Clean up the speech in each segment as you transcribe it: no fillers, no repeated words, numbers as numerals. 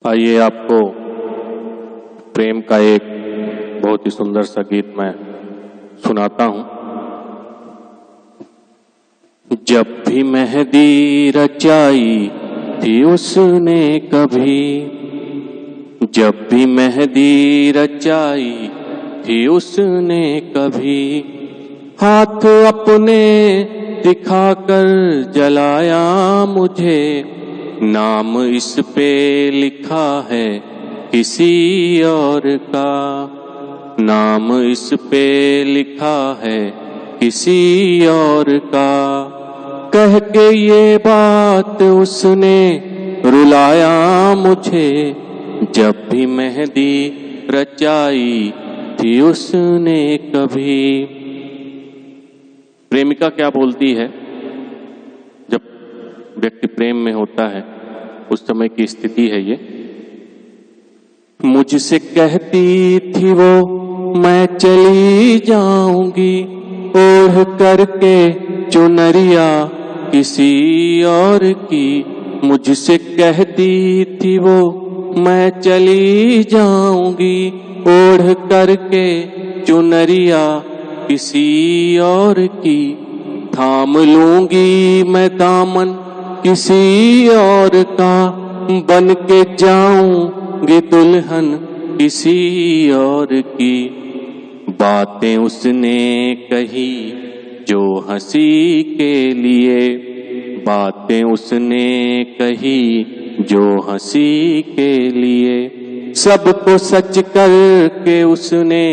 आइए आपको प्रेम का एक बहुत ही सुंदर सा गीत मैं सुनाता हूं। जब भी मेहंदी रचाई थी उसने कभी, जब भी मेहंदी रचाई थी उसने कभी, हाथ अपने दिखाकर जलाया मुझे। नाम इस पे लिखा है किसी और का, नाम इस पे लिखा है किसी और का। कह के ये बात उसने रुलाया मुझे, जब भी मेहंदी रचाई थी उसने कभी। प्रेमिका क्या बोलती है जब व्यक्ति प्रेम में होता है, उस समय की स्थिति है ये। मुझसे कहती थी वो मैं चली जाऊंगी, ओढ़ करके चुनरिया किसी और की। मुझसे कहती थी वो मैं चली जाऊंगी, ओढ़ करके चुनरिया किसी और की। थाम लूंगी मैं दामन किसी और का, बन के जाऊंगी दुल्हन किसी और की। बातें उसने कही जो हंसी के लिए, बातें उसने कही जो हंसी के लिए। सबको सच करके उसने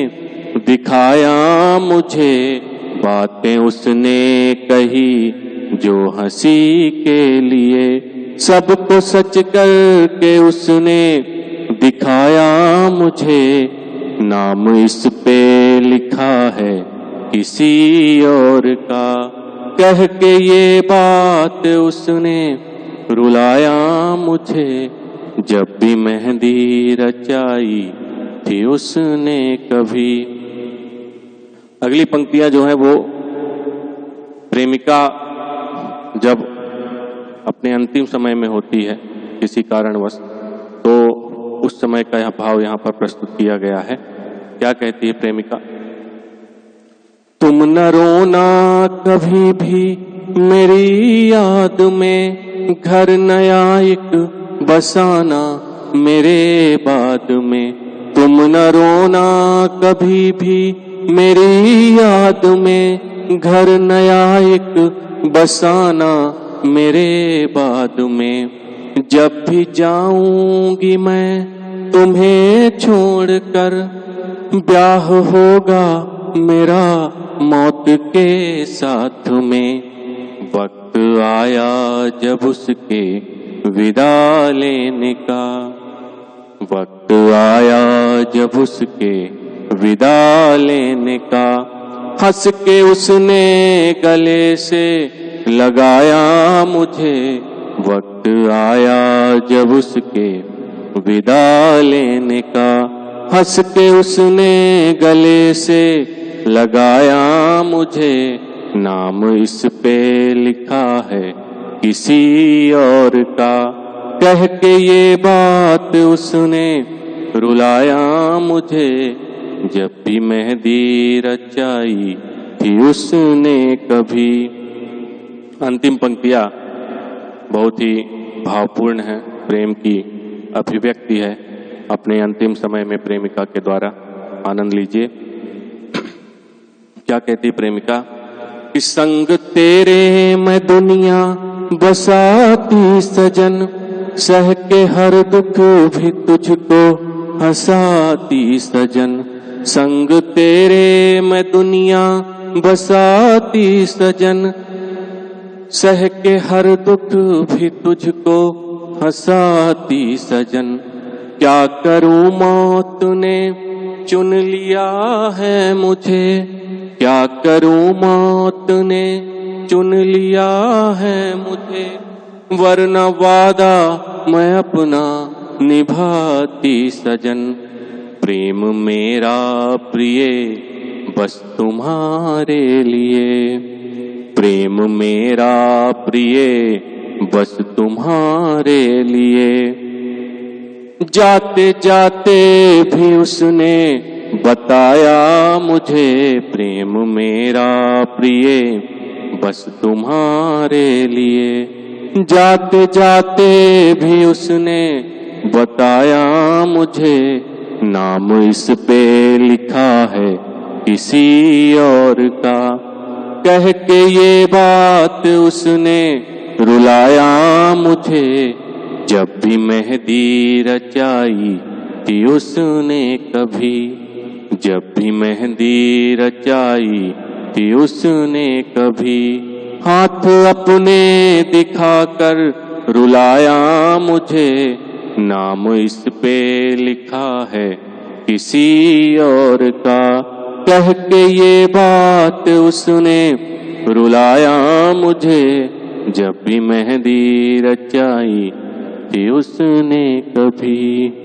दिखाया मुझे, बातें उसने कही जो हंसी के लिए। सबको सच करके उसने दिखाया मुझे, नाम इस पे लिखा है किसी और का। कह के ये बात उसने रुलाया मुझे, जब भी मेहंदी रचाई थी उसने कभी। अगली पंक्तियां जो है वो प्रेमिका जब अपने अंतिम समय में होती है किसी कारणवश, तो उस समय का यह भाव यहाँ पर प्रस्तुत किया गया है। क्या कहती है प्रेमिका? तुम न रोना कभी भी मेरी याद में, घर नया एक बसाना मेरे बाद में। तुम न रोना कभी भी मेरी याद में, घर नया एक बसाना मेरे बाद में। जब भी जाऊंगी मैं तुम्हें छोड़कर, ब्याह होगा मेरा मौत के साथ में। वक्त आया जब उसके विदा लेने का, वक्त आया जब उसके विदा लेने का। हंस के उसने गले से लगाया मुझे, वक्त आया जब उसके विदा लेने का। हंस के उसने गले से लगाया मुझे, नाम इस पे लिखा है किसी और का। कह के ये बात उसने रुलाया मुझे, जब भी मेहंदी रचाई थी उसने कभी। अंतिम पंक्तियां बहुत ही भावपूर्ण है, प्रेम की अभिव्यक्ति है। अपने अंतिम समय में प्रेमिका के द्वारा आनंद लीजिए। क्या कहती प्रेमिका? कि संग तेरे मैं दुनिया बसाती सजन, सह के हर दुख भी तुझको हंसाती सजन। संग तेरे मैं दुनिया बसाती सजन, सह के हर दुख भी तुझको हंसाती सजन। क्या करूं मौत ने चुन लिया है मुझे, क्या करूं मौत ने चुन लिया है मुझे। वरना वादा मैं अपना निभाती सजन। प्रेम मेरा प्रिय बस तुम्हारे लिए, प्रेम मेरा प्रिय बस तुम्हारे लिए। जाते जाते भी उसने बताया मुझे, प्रेम मेरा प्रिय बस तुम्हारे लिए। जाते जाते भी उसने बताया मुझे, नाम इस पे लिखा है किसी और का। कह के ये बात उसने रुलाया मुझे, जब भी मेहंदी रचाई थी उसने कभी। जब भी मेहंदी रचाई थी उसने कभी। हाथ अपने दिखाकर रुलाया मुझे, नाम इस पे लिखा है किसी और का। कह के ये बात उसने रुलाया मुझे, जब भी मेहंदी रचाई थी उसने कभी।